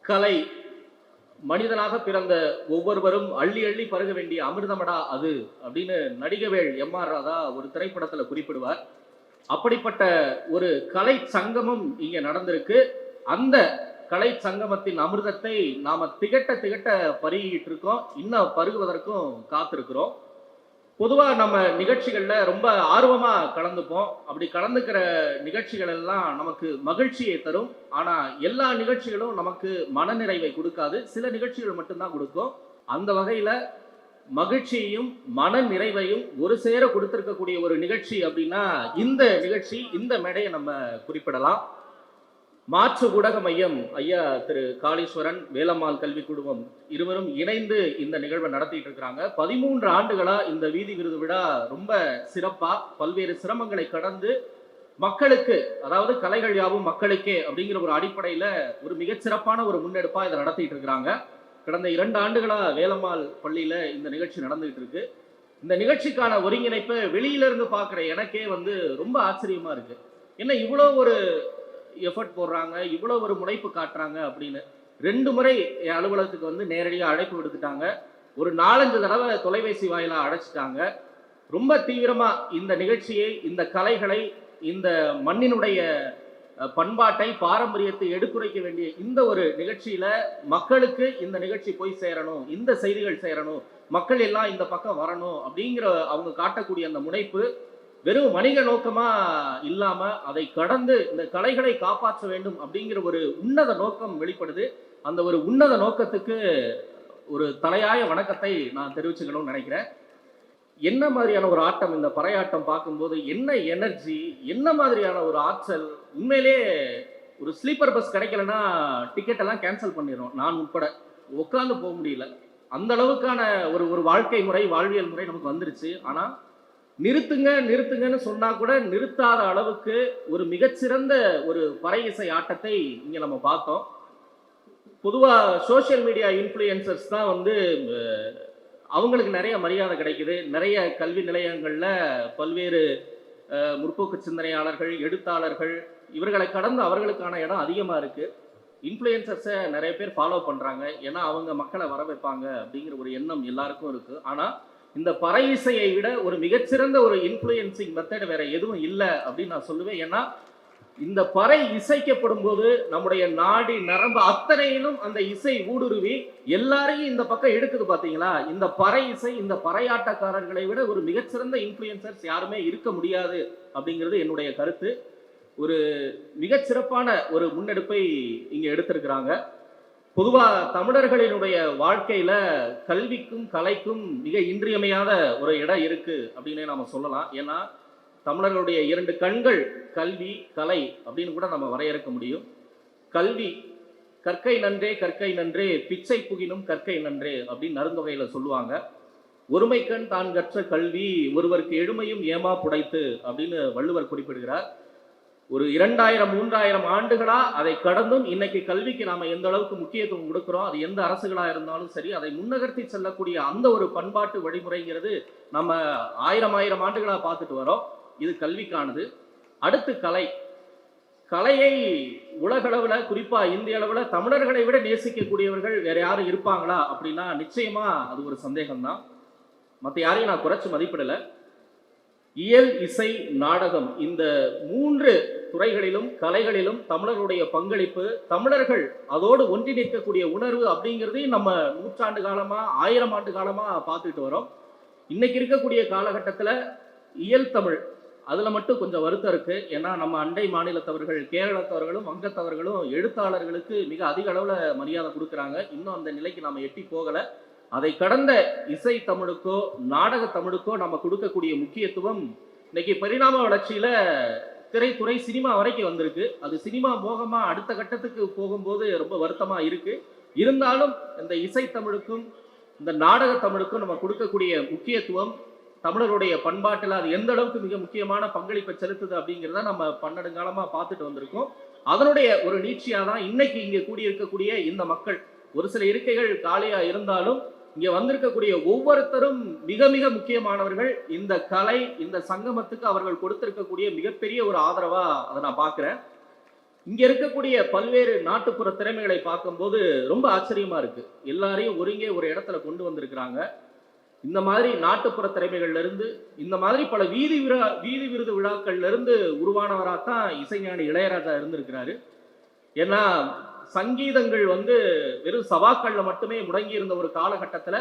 கலை மனிதனாக பிறந்த ஒவ்வொருவரும் அள்ளி அள்ளி பருக வேண்டிய அமிர்தமடா அது அப்படின்னு நடிகவேள் எம்.ஆர். ராதா ஒரு திரைப்படத்துல குறிப்பிடுவார். அப்படிப்பட்ட ஒரு கலை சங்கமம் இங்க நடந்திருக்கு. அந்த கலை சங்கமத்தின் அமிர்தத்தை நாம திகட்ட திகட்ட பருகிட்டு இருக்கோம். இன்னும் பருகுவதற்கும் காத்திருக்கிறோம். பொதுவா நம்ம நிகழ்ச்சிகள்ல ரொம்ப ஆர்வமா கலந்துப்போம். அப்படி கலந்துக்கிற நிகழ்ச்சிகள் எல்லாம் நமக்கு மகிழ்ச்சியை தரும். ஆனா எல்லா நிகழ்ச்சிகளும் நமக்கு மனநிறைவை கொடுக்காது. சில நிகழ்ச்சிகள் மட்டும்தான் கொடுக்கும். அந்த வகையில மகிழ்ச்சியையும் மன நிறைவையும் ஒரு சேர கொடுத்திருக்கக்கூடிய ஒரு நிகழ்ச்சி அப்படின்னா இந்த நிகழ்ச்சி, இந்த மேடையை நம்ம குறிப்பிடலாம். மாற்று ஊடக மையம் ஐயா திரு காளீஸ்வரன், வேலம்மாள் கல்வி குழுமம் இருவரும் இணைந்து இந்த நிகழ்வை நடத்திட்டு இருக்கிறாங்க. 13 ஆண்டுகளா இந்த வீதி விருது விழா ரொம்ப சிறப்பா பல்வேறு சிரமங்களை கடந்து மக்களுக்கு, அதாவது கலைகள் யாவும் மக்களுக்கே அப்படிங்கிற ஒரு அடிப்படையில ஒரு மிகச்சிறப்பான ஒரு முன்னெடுப்பா இதை நடத்திட்டு இருக்கிறாங்க. கடந்த 2 ஆண்டுகளா வேலம்மாள் பள்ளியில இந்த நிகழ்ச்சி நடந்துகிட்டு இருக்கு. இந்த நிகழ்ச்சிக்கான ஒருங்கிணைப்பை வெளியில இருந்து பார்க்குற எனக்கே ரொம்ப ஆச்சரியமா இருக்கு. என்ன இவ்வளோ ஒரு எஃபர்ட் போடுறாங்க, இவ்வளோ ஒரு முனைப்பு காட்டுறாங்க அப்படின்னு. 2 முறை என் அலுவலகத்துக்கு நேரடியாக அழைப்பு விடுத்துட்டாங்க. ஒரு 4-5 தடவை தொலைபேசி வாயிலாக அழைச்சிட்டாங்க. ரொம்ப தீவிரமா இந்த நிகழ்ச்சியை, இந்த கலைகளை, இந்த மண்ணினுடைய பண்பாட்டை, பாரம்பரியத்தை எடுத்துரைக்க வேண்டிய இந்த ஒரு நிகழ்ச்சியில மக்களுக்கு இந்த நிகழ்ச்சி போய் சேரணும், இந்த செய்திகள் சேரணும், மக்கள் எல்லாம் இந்த பக்கம் வரணும் அப்படிங்கிற அவங்க காட்டக்கூடிய அந்த முனைப்பு வெறும் வணிக நோக்கமா இல்லாம அதை கடந்து இந்த கலைகளை காப்பாற்ற வேண்டும் அப்படிங்கிற ஒரு உன்னத நோக்கம் வெளிப்படுது. அந்த ஒரு உன்னத நோக்கத்துக்கு ஒரு தலையாய வணக்கத்தை நான் தெரிவிச்சுக்கணும்னு நினைக்கிறேன். என்ன மாதிரியான ஒரு ஆட்டம் இந்த பறையாட்டம் பார்க்கும்போது, என்ன எனர்ஜி, என்ன மாதிரியான ஒரு ஆற்றல். உண்மையிலே ஒரு ஸ்லீப்பர் பஸ் கிடைக்கலன்னா டிக்கெட் எல்லாம் கேன்சல் பண்ணிடுறோம், நான் உட்பட. உட்காந்து போக முடியல. அந்த அளவுக்கான ஒரு வாழ்க்கை முறை, வாழ்வியல் முறை நமக்கு வந்துருச்சு. ஆனா நிறுத்துங்க நிறுத்துங்கன்னு சொன்னா கூட நிறுத்தாத அளவுக்கு ஒரு மிகச்சிறந்த ஒரு பறை இசை ஆட்டத்தை இங்க நம்ம பார்த்தோம். பொதுவா சோசியல் மீடியா இன்ஃப்ளூயன்சர்ஸ் தான் அவங்களுக்கு நிறைய மரியாதை கிடைக்குது. நிறைய கல்வி நிலையங்கள்ல பல்வேறு முற்போக்கு சிந்தனையாளர்கள், எழுத்தாளர்கள், இவர்களை கடந்து அவர்களுக்கான இடம் அதிகமா இருக்கு. இன்ஃப்ளூயன்சர்ஸை நிறைய பேர் ஃபாலோ பண்றாங்க. ஏன்னா அவங்க மக்களை வர வைப்பாங்க அப்படிங்கிற ஒரு எண்ணம் எல்லாருக்கும் இருக்கு. ஆனா இந்த பறை இசையை விட ஒரு மிகச்சிறந்த ஒரு இன்ஃப்ளூயன்சிங் மெத்தட் வேற எதுவும் இல்லை அப்படின்னு நான் சொல்லுவேன். ஏன்னா இந்த பறை இசைக்கப்படும் போது நம்முடைய நாடி நரம்பு அத்தனையிலும் அந்த இசை ஊடுருவி எல்லாரையும் இந்த பக்கம் எடுக்குது. பாத்தீங்களா? இந்த பறை இசை, இந்த பறையாட்டக்காரர்களை விட ஒரு மிகச்சிறந்த இன்ஃப்ளூயன்சர்ஸ் யாருமே இருக்க முடியாது அப்படிங்கிறது என்னுடைய கருத்து. ஒரு மிகச்சிறப்பான ஒரு முன்னெடுப்பை இங்க எடுத்திருக்கிறாங்க. பொதுவா தமிழர்களினுடைய வாழ்க்கையில கல்விக்கும் கலைக்கும் மிக இன்றியமையாத ஒரு இடம் இருக்கு அப்படின்னே நாம சொல்லலாம். ஏன்னா தமிழர்களுடைய 2 கண்கள் கல்வி, கலை அப்படின்னு கூட நம்ம வரையறுக்க முடியும். கல்வி, கற்கை நன்றே கற்கை நன்றே, பிச்சை புகினும் கற்கை நன்றே அப்படின்னு நறுந்தொகையில சொல்லுவாங்க. ஒருமைக்கண் தான் கற்ற கல்வி, ஒருவருக்கு எழுமையும் ஏமா புடைத்து அப்படின்னு வள்ளுவர் குறிப்பிடுகிறார். ஒரு 2000-3000 ஆண்டுகளா அதை கடந்தும் இன்னைக்கு கல்விக்கு நாம எந்த அளவுக்கு முக்கியத்துவம் கொடுக்கிறோம், அது எந்த அரசுகளா இருந்தாலும் சரி, அதை முன்னகர்த்தி செல்லக்கூடிய அந்த ஒரு பண்பாட்டு வழிமுறைங்கிறது நம்ம 1000 ஆண்டுகளா பார்த்துட்டு வரோம். இது கல்விக்கானது. அடுத்து கலை. கலையை உலகளவுல, குறிப்பா இந்திய அளவுல தமிழர்களை விட நேசிக்கக்கூடியவர்கள் வேற யாரும் இருப்பாங்களா அப்படின்னா நிச்சயமா அது ஒரு சந்தேகம்தான். மற்ற யாரையும் நான் குறைச்சு மதிப்பிடல. இயல், இசை, நாடகம், இந்த 3 துறைகளிலும் கலைகளிலும் தமிழர்களுடைய பங்களிப்பு, தமிழர்கள் அதோடு ஒன்றி நிற்கக்கூடிய உணர்வு அப்படிங்கிறதையும் நம்ம 100 ஆண்டு காலமா, 1000 ஆண்டு காலமா பார்த்துட்டு வரோம். இன்னைக்கு இருக்கக்கூடிய காலகட்டத்தில் இயல் தமிழ், அதுல மட்டும் கொஞ்சம் வருத்தம் இருக்கு. ஏன்னா நம்ம அண்டை மாநிலத்தவர்கள், கேரளத்தவர்களும் வங்கத்தவர்களும் எழுத்தாளர்களுக்கு மிக அதிக அளவுல மரியாதை கொடுக்குறாங்க. இன்னும் அந்த நிலைக்கு நாம எட்டி போகல. அதை கடந்த இசை தமிழுக்கோ நாடக தமிழுக்கோ நம்ம கொடுக்கக்கூடிய முக்கியத்துவம் இன்னைக்கு பரிணாம வளர்ச்சியில திரைத்துறை, சினிமா வரைக்கும் வந்திருக்கு. அது சினிமா மோகமா அடுத்த கட்டத்துக்கு போகும்போது ரொம்ப வருத்தமா இருக்கு. இருந்தாலும் இந்த இசை தமிழுக்கும் இந்த நாடக தமிழுக்கும் நம்ம கொடுக்கக்கூடிய முக்கியத்துவம் தமிழருடைய பண்பாட்டில் அது எந்த அளவுக்கு மிக முக்கியமான பங்களிப்பை செலுத்துது அப்படிங்கிறத நம்ம 12 காலமா பார்த்துட்டு வந்திருக்கோம். அதனுடைய ஒரு நீட்சியா தான் இன்னைக்கு இங்க கூடியிருக்கக்கூடிய இந்த மக்கள். ஒரு சில இருக்கைகள் காலியா இருந்தாலும் இங்க வந்திருக்கக்கூடிய ஒவ்வொருத்தரும் மிக மிக முக்கியமானவர்கள். இந்த கலை, இந்த சங்கமத்துக்கு அவர்கள் கொடுத்திருக்கக்கூடிய மிகப்பெரிய ஒரு ஆதரவா அதை நான் பார்க்கிறேன். இங்க இருக்கக்கூடிய பல்வேறு நாட்டுப்புற திறமைகளை பார்க்கும்போது ரொம்ப ஆச்சரியமா இருக்கு. எல்லாரையும் ஒருங்கே ஒரு இடத்துல கொண்டு வந்திருக்கிறாங்க. இந்த மாதிரி நாட்டுப்புற திறமைகள்ல இருந்து, இந்த மாதிரி பல வீதி விருது விழாக்கள்ல இருந்து உருவானவராத்தான் இசைஞானி இளையராஜா இருந்திருக்கிறாரு. ஏன்னா சங்கீதங்கள் வந்து வெறும் சவாக்கள்ல மட்டுமே முடங்கி இருந்த ஒரு காலகட்டத்துல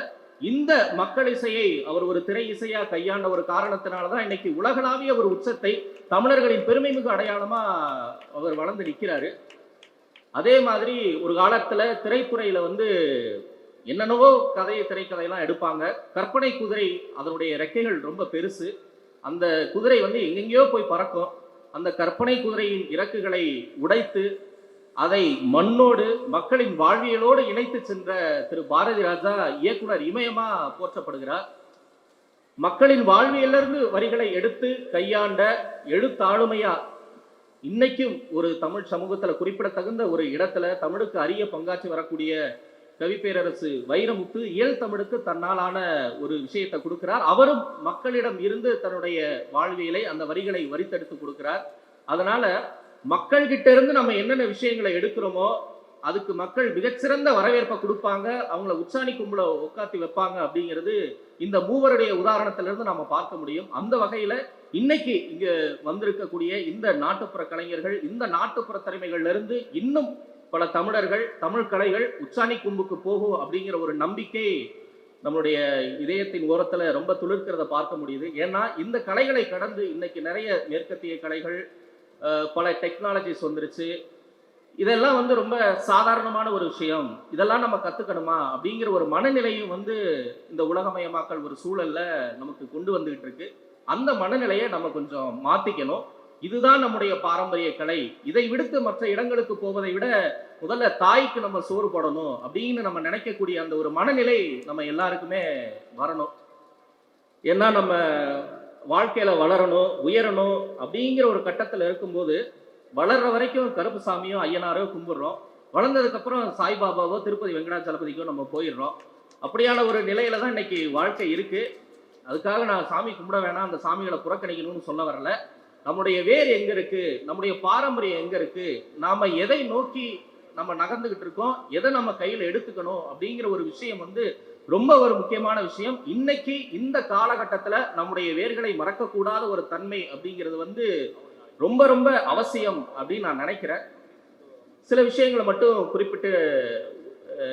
இந்த மக்கள் இசையை அவர் ஒரு திரை இசையா கையாண்ட ஒரு காரணத்தினாலதான் இன்னைக்கு உலகளாவிய ஒரு உச்சத்தை தமிழர்களின் பெருமைமிகு அடையாளமா அவர் வளர்ந்து நிற்கிறாரு. அதே மாதிரி ஒரு காலத்துல திரைத்துறையில வந்து என்னென்னவோ திரைக்கதையெல்லாம் எடுப்பாங்க. கற்பனை குதிரை அதனுடைய ரெக்கைகள் ரொம்ப பெருசு. அந்த குதிரை வந்து எங்கெங்கேயோ போய் பறக்கும். அந்த கற்பனை குதிரையின் இறக்குகளை உடைத்து அதை மண்ணோடு மக்களின் வாழ்வியலோடு இணைத்து சென்ற திரு பாரதி ராஜா இயக்குனர் இமயமா போற்றப்படுகிறார். மக்களின் வாழ்வியலிருந்து வரிகளை எடுத்து கையாண்ட எழுத்தாளுமையா இன்னைக்கும் ஒரு தமிழ் சமூகத்துல குறிப்பிடத்தகுந்த ஒரு இடத்துல தமிழுக்கு அரிய பங்காற்றி வரக்கூடிய கவிப்பேரரசு வைரமுத்து இயல் தமிழுக்கு தன்னாலான ஒரு விஷயத்தை கொடுக்கிறார். அவரும் மக்களிடம் இருந்து தன்னுடைய வாழ்வியலை அந்த வரிகளை வரித்தெடுத்து கொடுக்கிறார். அதனால மக்கள் கிட்ட இருந்து நம்ம என்னென்ன விஷயங்களை எடுக்கிறோமோ அதுக்கு மக்கள் மிகச்சிறந்த வரவேற்பை கொடுப்பாங்க, அவங்கள உச்சாணி கும்பல உட்காத்தி வைப்பாங்க அப்படிங்கிறது இந்த மூவருடைய உதாரணத்திலிருந்து நம்ம பார்க்க முடியும். அந்த வகையில இன்னைக்கு இங்க வந்திருக்கக்கூடிய இந்த நாட்டுப்புற கலைஞர்கள், இந்த நாட்டுப்புற திறமைகள்ல இருந்து இன்னும் பல தமிழர்கள், தமிழ் கலைகள் உச்சாணி கும்புக்கு போகும் அப்படிங்கிற ஒரு நம்பிக்கை நம்மளுடைய இதயத்தின் ஓரத்துல ரொம்ப துளிர்க்கிறத பார்க்க முடியுது. ஏன்னா இந்த கலைகளை கடந்து இன்னைக்கு நிறைய மேற்கத்திய கலைகள், பல டெக்னாலஜிஸ் வந்துருச்சு. இதெல்லாம் வந்து ரொம்ப சாதாரணமான ஒரு விஷயம், இதெல்லாம் நம்ம கத்துக்கணுமா அப்படிங்கிற ஒரு மனநிலையும் வந்து இந்த உலகமயமாக்கல் ஒரு சூழல்ல நமக்கு கொண்டு வந்துகிட்டு இருக்கு. அந்த மனநிலையை நம்ம கொஞ்சம் மாத்திக்கணும். இதுதான் நம்முடைய பாரம்பரிய கலை. இதை விடுத்து மற்ற இடங்களுக்கு போவதை விட முதல்ல தாய்க்கு நம்ம சோறு போடணும் அப்படின்னு நம்ம நினைக்கக்கூடிய அந்த ஒரு மனநிலை நம்ம எல்லாருக்குமே வரணும். ஏன்னா நம்ம வாழ்க்கையில வளரணும், உயரணும் அப்படிங்கிற ஒரு கட்டத்துல இருக்கும்போது வளர்ற வரைக்கும் கருப்புசாமியோ ஐயனாரோ கும்பிடுறோம். வளர்ந்ததுக்கு அப்புறம் சாய்பாபாவோ திருப்பதி வெங்கடாச்சலபதிக்கோ நம்ம போயிடுறோம். அப்படியான ஒரு நிலையில தான் இன்னைக்கு வாழ்க்கை இருக்கு. அதுக்காக நான் சாமி கும்பிட வேணாம், அந்த சாமிகளை புறக்கணிக்கணும்னு சொல்ல வரல. நம்முடைய வேர் எங்க இருக்கு, நம்முடைய பாரம்பரியம் எங்க இருக்கு, நாம எதை நோக்கி நம்ம நகர்ந்துகிட்டு இருக்கோம், எதை நம்ம கையில எடுத்துக்கணும் அப்படிங்கிற ஒரு விஷயம் வந்து ரொம்ப ஒரு முக்கியமான விஷயம். இன்னைக்கு இந்த காலகட்டத்துல நம்முடைய வேர்களை மறக்கக்கூடாத ஒரு தன்மை அப்படிங்கிறது வந்து ரொம்ப ரொம்ப அவசியம் அப்படின்னு நான் நினைக்கிறேன். சில விஷயங்களை மட்டும் குறிப்பிட்டு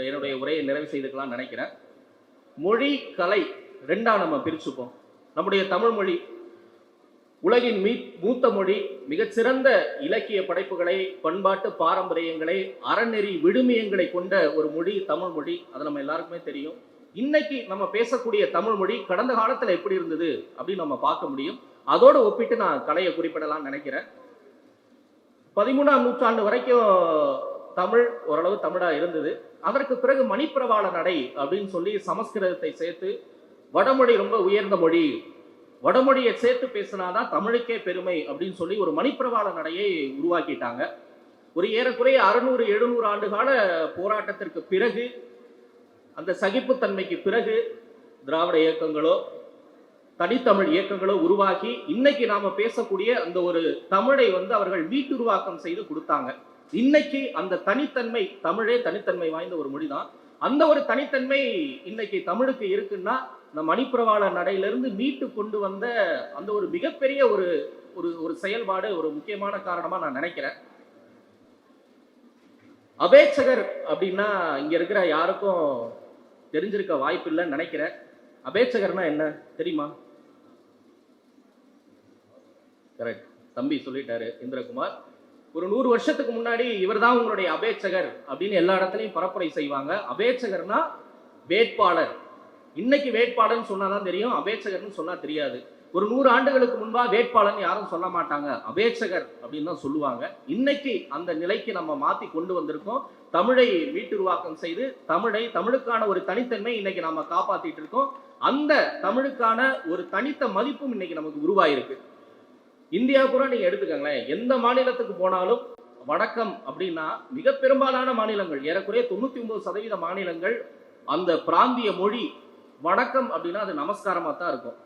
என்னுடைய உரையை நிறைவு செய்துக்கலாம் நினைக்கிறேன். மொழி கலை ரெண்டா நம்ம பிரிச்சுப்போம். நம்முடைய தமிழ் மொழி உலகின் மூத்த மொழி, மிகச்சிறந்த இலக்கிய படைப்புகளை, பண்பாட்டு பாரம்பரியங்களை, அறநெறி விழுமியங்களை கொண்ட ஒரு மொழி தமிழ் மொழி. அது நம்ம எல்லாருக்குமே தெரியும். இன்னைக்கு நம்ம பேசக்கூடிய தமிழ் மொழி கடந்த காலத்துல எப்படி இருந்தது அப்படின்னு நம்ம பார்க்க முடியும். அதோடு ஒப்பிட்டு நான் கலையை குறிப்பிடலாம் நினைக்கிறேன். 13ஆம் நூற்றாண்டு வரைக்கும் தமிழ் ஓரளவு தமிழா இருந்தது. அதற்கு பிறகு மணிப்பிரவாள நடை அப்படின்னு சொல்லி சமஸ்கிருதத்தை சேர்த்து வடமொழி ரொம்ப உயர்ந்த மொழி, வடமொழியை சேர்த்து பேசினாதான் தமிழுக்கே பெருமை அப்படின்னு சொல்லி ஒரு மணிப்பிரவாள நடையை உருவாக்கிட்டாங்க. ஒரு ஏறக்குறைய 600-700 ஆண்டு கால போராட்டத்திற்கு பிறகு, அந்த சகிப்புத்தன்மைக்கு பிறகு திராவிட இயக்கங்களோ தனித்தமிழ் இயக்கங்களோ உருவாக்கி இன்னைக்கு நாம பேசக்கூடிய அந்த ஒரு தமிழை வந்து அவர்கள் மீட்டுருவாக்கம் செய்து கொடுத்தாங்க. இன்னைக்கு அந்த தனித்தன்மை, தமிழே தனித்தன்மை வாய்ந்த ஒரு மொழிதான். அந்த ஒரு தனித்தன்மை இன்னைக்கு தமிழுக்கு இருக்குன்னா இந்த மணிப்பிரவாள நடையிலிருந்து மீட்டு கொண்டு வந்த அந்த ஒரு மிகப்பெரிய ஒரு ஒரு செயல்பாடு ஒரு முக்கியமான காரணமா நான் நினைக்கிறேன். அபேட்சகர் அப்படின்னா இங்க இருக்கிற யாருக்கும் தெரிஞ்சிருக்க வாய்ப்பு இல்லைன்னு நினைக்கிறேன். அபேட்சகர்னா என்ன தெரியுமா? கரெக்ட், தம்பி சொல்லிட்டாரு இந்திரகுமார். ஒரு 100 வருஷத்துக்கு முன்னாடி இவர் தான் உங்களுடைய அபேட்சகர் அப்படின்னு எல்லா இடத்துலையும் பரப்புரை செய்வாங்க. அபேட்சகர்னா வேட்பாளர். இன்னைக்கு வேட்பாளர்னு சொன்னாதான் தெரியும், அபேட்சகர்னு சொன்னா தெரியாது. ஒரு 100 ஆண்டுகளுக்கு முன்பா வேட்பாளர்னு யாரும் சொல்ல மாட்டாங்க, அபேட்சகர் அப்படின்னு தான் சொல்லுவாங்க. இன்னைக்கு அந்த நிலைக்கு நம்ம மாத்தி கொண்டு வந்திருக்கோம். தமிழை மீட்டுருவாக்கம் செய்து தமிழுக்கான ஒரு தனித்தன்மை இன்னைக்கு நம்ம காப்பாத்திட்டு இருக்கோம். அந்த தமிழுக்கான ஒரு தனித்த மதிப்பும் இன்னைக்கு நமக்கு உருவாயிருக்கு. இந்தியா பூரா நீங்க எடுத்துக்கங்களேன், எந்த மாநிலத்துக்கு போனாலும் வணக்கம் அப்படின்னா மிக பெரும்பாலான மாநிலங்கள், ஏறக்குறைய 99% மாநிலங்கள் அந்த பிராந்திய மொழி வணக்கம் அப்படின்னா அது நமஸ்காரமா தான் இருக்கும்.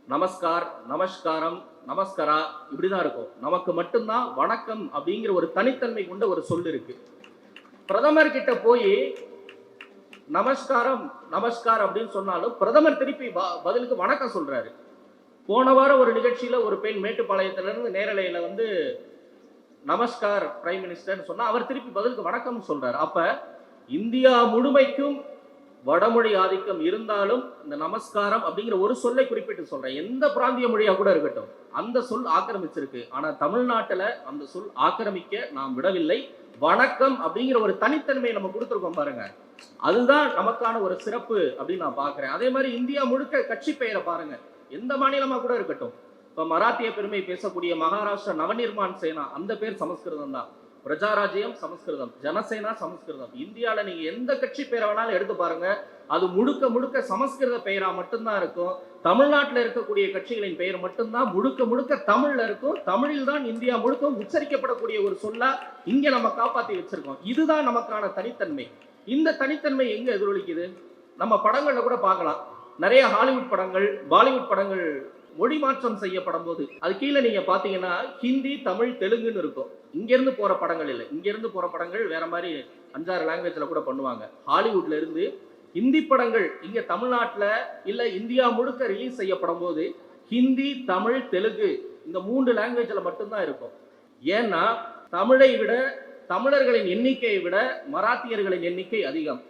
நமஸ்கார், நமஸ்காரம், நமஸ்காரா இப்படிதான் இருக்கும். நமக்கு மட்டும்தான் வணக்கம் அப்படிங்கிற ஒரு தனித்தன்மை கொண்ட ஒரு சொல் இருக்கு. பிரதமர் கிட்ட போய் நமஸ்காரம் நமஸ்கார் அப்படின்னு சொன்னாலும் பிரதமர் திருப்பி பதிலுக்கு வணக்கம் சொல்றாரு. போன வாரம் ஒரு நிகழ்ச்சியில ஒரு பெண் மேட்டுப்பாளையத்திலிருந்து நேரலையில வந்து நமஸ்கார் பிரைம் மினிஸ்டர் சொன்னா அவர் திருப்பி பதிலுக்கு வணக்கம் சொல்றாரு. அப்ப இந்தியா முழுமைக்கும் வடமொழி ஆதிக்கம் இருந்தாலும் இந்த நமஸ்காரம் அப்படிங்கிற ஒரு சொல்லை குறிப்பிட்டு சொல்றேன். எந்த பிராந்திய மொழியா கூட இருக்கட்டும், அந்த சொல் ஆக்கிரமிச்சிருக்கு. ஆனா தமிழ்நாட்டுல அந்த சொல் ஆக்கிரமிக்க நாம் விடவில்லை. வணக்கம் அப்படிங்கிற ஒரு தனித்தன்மையை நம்ம கொடுத்துருக்கோம் பாருங்க, அதுதான் நமக்கான ஒரு சிறப்பு அப்படின்னு நான் பாக்குறேன். அதே மாதிரி இந்தியா முழுக்க கட்சி பெயரை பாருங்க, எந்த மாநிலமா கூட இருக்கட்டும். இப்ப மராத்திய பெருமை பேசக்கூடிய மகாராஷ்டிரா நவநிர்மாண் சேனா, அந்த பேர் சமஸ்கிருதம் தான். பிரஜாராஜ்யம் சமஸ்கிருதம், ஜனசேனா சமஸ்கிருதம். இந்தியாவில் நீங்க எந்த கட்சி பெயரை வேணாலும் எடுத்து பாருங்க, அது முழுக்க முழுக்க சமஸ்கிருத பெயரா மட்டும்தான் இருக்கும். தமிழ்நாட்டில் இருக்கக்கூடிய கட்சிகளின் பெயர் மட்டும்தான் முழுக்க முழுக்க தமிழ்ல இருக்கும். தமிழில் தான் இந்தியா முழுக்க உச்சரிக்கப்படக்கூடிய ஒரு சொல்லா இங்க நம்ம காப்பாத்தி வச்சிருக்கோம். இதுதான் நமக்கான தனித்தன்மை. இந்த தனித்தன்மை எங்க எதிரொலிக்குது? நம்ம படங்கள்ல கூட பார்க்கலாம். நிறைய ஹாலிவுட் படங்கள், பாலிவுட் படங்கள் மொழி மாற்றம் செய்யப்படும் போது அது கீழே நீங்க பாத்தீங்கன்னா ஹிந்தி, தமிழ், தெலுங்குன்னு இருக்கும். இங்க இருந்து போற படங்கள் இல்லை, இங்க இருந்து போற படங்கள் வேற மாதிரி 5-6 லாங்குவேஜ்ல கூட பண்ணுவாங்க. ஹாலிவுட்ல இருந்து ஹிந்தி படங்கள் இங்க தமிழ்நாட்டுல இல்ல இந்தியா முழுக்க ரிலீஸ் செய்யப்படும் போது ஹிந்தி, தமிழ், தெலுங்கு இந்த 3 லாங்குவேஜ்ல மட்டும்தான் இருக்கும். ஏன்னா தமிழை விட, தமிழர்களின் எண்ணிக்கையை விட மராத்தியர்களின் எண்ணிக்கை அதிகம்,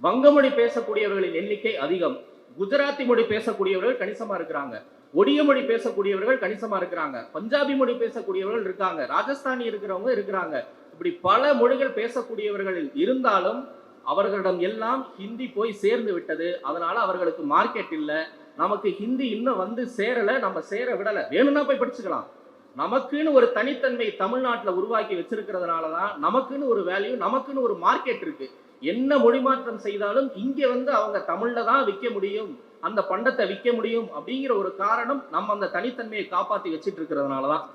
வங்கமொழி பேசக்கூடியவர்களின் எண்ணிக்கை அதிகம், குஜராத்தி மொழி பேசக்கூடியவர்கள் கணிசமா இருக்கிறாங்க, ஒடிய மொழி பேசக்கூடியவர்கள் கணிசமா இருக்கிறாங்க, பஞ்சாபி மொழி பேசக்கூடியவர்கள் இருக்காங்க, ராஜஸ்தானி இருக்கிறவங்க இருக்கிறாங்க. இப்படி பல மொழிகள் பேசக்கூடியவர்கள் இருந்தாலும் அவர்களிடம் எல்லாம் ஹிந்தி போய் சேர்ந்து விட்டது. அதனால அவர்களுக்கு மார்க்கெட் இல்லை. நமக்கு ஹிந்தி இன்னும் வந்து சேரல, நம்ம சேர விடல. வேணும்னா போய் படிச்சுக்கலாம். நமக்குன்னு ஒரு தனித்தன்மை தமிழ்நாட்டில் உருவாக்கி வச்சிருக்கிறதுனாலதான் நமக்குன்னு ஒரு வேல்யூ, நமக்குன்னு ஒரு மார்க்கெட் இருக்கு. என்ன மொழி மாற்றம் செய்தாலும் இங்க வந்து அவங்க தமிழ்ல தான் விற்க முடியும், அந்த பண்டத்தை விற்க முடியும் அப்படிங்கிற ஒரு காரணம் நம்ம அந்த தனித்தன்மையை காப்பாற்றி வச்சிட்டு இருக்கிறதுனாலதான்.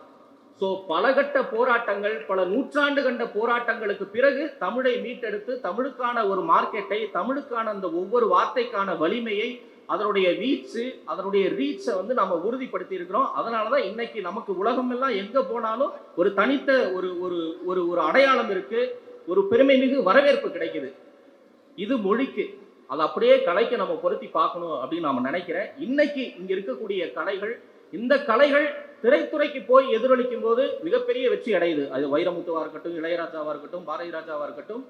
ஸோ பலகட்ட போராட்டங்கள், பல நூற்றாண்டு கண்ட போராட்டங்களுக்கு பிறகு தமிழை மீட்டெடுத்து தமிழுக்கான ஒரு மார்க்கெட்டை, தமிழுக்கான அந்த ஒவ்வொரு வார்த்தைக்கான வலிமையை, அதனுடைய வீச்சு, அதனுடைய ரீச்சை வந்து நம்ம உறுதிப்படுத்தி இருக்கிறோம். அதனாலதான் இன்னைக்கு நமக்கு உலகம் எல்லாம் எங்க போனாலும் ஒரு தனித்த ஒரு ஒரு ஒரு அடையாளம் இருக்கு, ஒரு பெருமை மிகு வரவேற்பு கிடைக்குது. இது மொழிக்கு, அது அப்படியே கலைக்கு நம்ம பொருத்தி பார்க்கணும் அப்படின்னு நாம நினைக்கிறேன். இன்னைக்கு இங்க இருக்கக்கூடிய கலைகள், இந்த கலைகள் திரைத்துறைக்கு போய் எதிரொலிக்கும் போது மிகப்பெரிய வெற்றி அடையுது. அது வைரமுத்துவா இருக்கட்டும், இளையராஜாவா இருக்கட்டும், பாரதி ராஜாவா இருக்கட்டும்.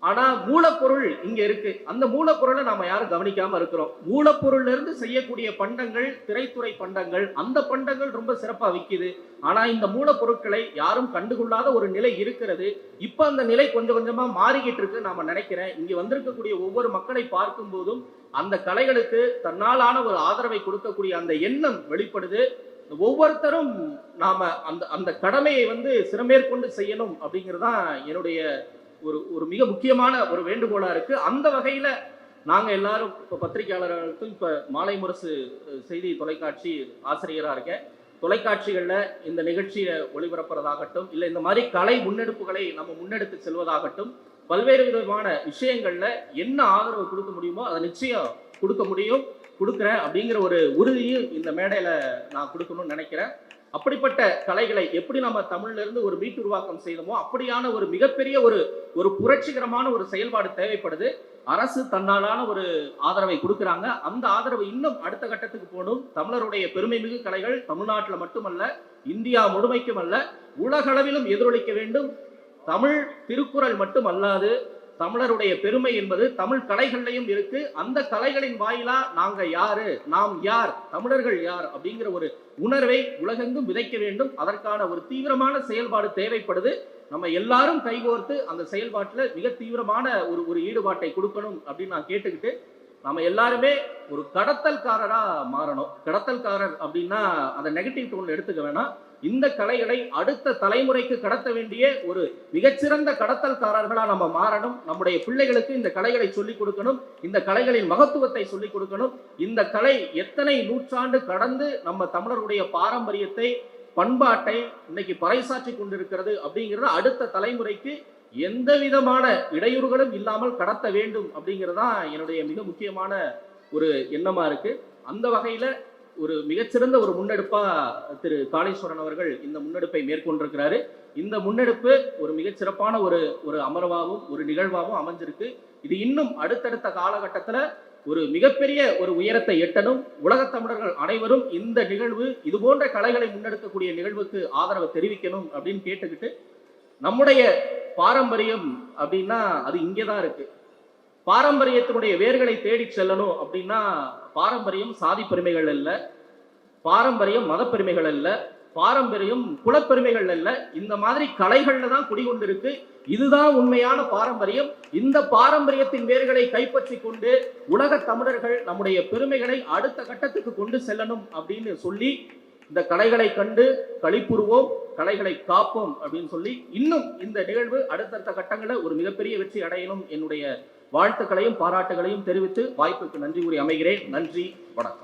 ஆனா மூலப்பொருள் இங்க இருக்கு. அந்த மூலப்பொருளை நாம யாரும் கவனிக்காம இருக்கிறோம். மூலப்பொருள்ல இருந்து செய்யக்கூடிய பண்டங்கள், திரைத்துறை பண்டங்கள், அந்த பண்டங்கள் ரொம்ப சிறப்பா விற்குது. ஆனா இந்த மூலப்பொருட்களை யாரும் கண்டுகொள்ளாத ஒரு நிலை இருக்கிறது. இப்ப அந்த நிலை கொஞ்சம் கொஞ்சமா மாறிக்கிட்டு இருக்கு நாம நினைக்கிறேன். இங்க வந்திருக்கக்கூடிய ஒவ்வொரு மக்களை பார்க்கும் போதும் அந்த கலைகளுக்கு தன்னாலான ஒரு ஆதரவை கொடுக்கக்கூடிய அந்த எண்ணம் வெளிப்படுது. ஒவ்வொருத்தரும் நாம அந்த அந்த கடமையை வந்து சிறமேற்கொண்டு செய்யணும் அப்படிங்கிறதான் என்னுடைய ஒரு மிக முக்கியமான ஒரு வேண்டுகோளா இருக்கு. அந்த வகையில நாங்க எல்லாரும் இப்ப பத்திரிகையாளர்களுக்கும், இப்ப மாலை முரசு செய்தி தொலைக்காட்சி ஆசிரியரா இருக்கேன். தொலைக்காட்சிகள்ல இந்த நிகழ்ச்சியை ஒளிபரப்புறதாகட்டும், இல்ல இந்த மாதிரி கலை முன்னெடுப்புகளை நம்ம முன்னெடுத்து செல்வதாகட்டும், பல்வேறு விதமான விஷயங்கள்ல என்ன ஆதரவு கொடுக்க முடியுமோ அதை நிச்சயம் கொடுக்க முடியும், கொடுக்குறேன் அப்படிங்கிற ஒரு உறுதியும் இந்த மேடையில நான் கொடுக்கணும்னு நினைக்கிறேன். அப்படிப்பட்ட கலைகளை எப்படி நம்ம தமிழ்ல இருந்து ஒரு மீட்டுருவாக்கம் செய்தோமோ அப்படியான ஒரு மிகப்பெரிய ஒரு புரட்சிகரமான ஒரு செயல்பாடு தேவைப்படுது. அரசு தன்னாலான ஒரு ஆதரவை கொடுக்குறாங்க. அந்த ஆதரவு இன்னும் அடுத்த கட்டத்துக்கு போகணும். தமிழருடைய பெருமை மிகு கலைகள் தமிழ்நாட்டில் மட்டுமல்ல, இந்தியா முழுமைக்கும் அல்ல, உலகளவிலும் எதிரொலிக்க வேண்டும். தமிழ் திருக்குறள் மட்டும் அல்லாது தமிழருடைய பெருமை என்பது தமிழ் கலைகள்லையும் இருக்கு. அந்த கலைகளின் வாயிலா நாங்க யாரு, நாம் யார், தமிழர்கள் யார் அப்படிங்கிற ஒரு உணர்வை உலகெங்கும் விதைக்க வேண்டும். அதற்கான ஒரு தீவிரமான செயல்பாடு தேவைப்படுது. நம்ம எல்லாரும் கைகோர்த்து அந்த செயல்பாட்டில் மிக தீவிரமான ஒரு ஈடுபாட்டை கொடுக்கணும் அப்படின்னு நான் கேட்டுக்கிட்டு, நம்ம எல்லாருமே ஒரு கடத்தல்காரரா மாறணும். கடத்தல்காரர் அப்படின்னா அதை நெகட்டிவ் டோன்ல எடுத்துக்க வேணாம். இந்த கலைகளை அடுத்த தலைமுறைக்கு கடத்த வேண்டிய ஒரு மிகச்சிறந்த கடத்தல்காரர்களா நம்ம மாறணும். நம்முடைய பிள்ளைகளுக்கு இந்த கலைகளை சொல்லிக் கொடுக்கணும், இந்த கலைகளின் மகத்துவத்தை சொல்லிக் கொடுக்கணும். இந்த கலை எத்தனை நூற்றாண்டு கடந்து நம்ம தமிழருடைய பாரம்பரியத்தை, பண்பாட்டை இன்னைக்கு பறைசாற்றி கொண்டிருக்கிறது அப்படிங்கிறத அடுத்த தலைமுறைக்கு எந்த விதமான இடையூறுகளும் இல்லாமல் கடத்த வேண்டும் அப்படிங்கிறதா என்னுடைய மிக முக்கியமான ஒரு எண்ணமா இருக்கு. அந்த வகையில ஒரு மிகச்சிறந்த ஒரு முன்னெடுப்பா திரு காளீஸ்வரன் அவர்கள் இந்த முன்னெடுப்பை மேற்கொண்டிருக்கிறாரு. இந்த முன்னெடுப்பு ஒரு மிகச்சிறப்பான ஒரு அமர்வாகவும் ஒரு நிகழ்வாகவும் அமைஞ்சிருக்கு. இது இன்னும் அடுத்தடுத்த காலகட்டத்தில் ஒரு மிகப்பெரிய ஒரு உயரத்தை எட்டணும். உலகத் தமிழர்கள் அனைவரும் இந்த நிகழ்வு, இது போன்ற கலைகளை முன்னெடுக்கக்கூடிய நிகழ்வுக்கு ஆதரவை தெரிவிக்கணும் அப்படின்னு கேட்டுக்கிட்டு, நம்முடைய பாரம்பரியம் அப்படின்னா அது இங்கேதான் இருக்கு. பாரம்பரியத்தினுடைய வேர்களை தேடி செல்லணும் அப்படின்னா பாரம்பரியம் சாதி பெருமைகள் அல்ல, பாரம்பரியம் மத பெருமைகள் அல்ல, பாரம்பரியம் குலப்பெருமைகள் அல்ல. இந்த மாதிரி கலைகள்ல தான் குடிகொண்டிருக்கு. இதுதான் உண்மையான பாரம்பரியம். இந்த பாரம்பரியத்தின் வேர்களை கைப்பற்றி கொண்டு உலக தமிழர்கள் நம்முடைய பெருமைகளை அடுத்த கட்டத்துக்கு கொண்டு செல்லணும் அப்படின்னு சொல்லி, இந்த கலைகளை கண்டு களிப்புறுவோம், கலைகளை காப்போம் அப்படின்னு சொல்லி, இன்னும் இந்த நிகழ்வு அடுத்தடுத்த கட்டங்களில் ஒரு மிகப்பெரிய வெற்றி அடையணும் என்னுடைய வாழ்த்துக்களையும் பாராட்டுகளையும் தெரிவித்து வாய்ப்புக்கு நன்றி கூறி அமைகிறேன். நன்றி, வணக்கம்.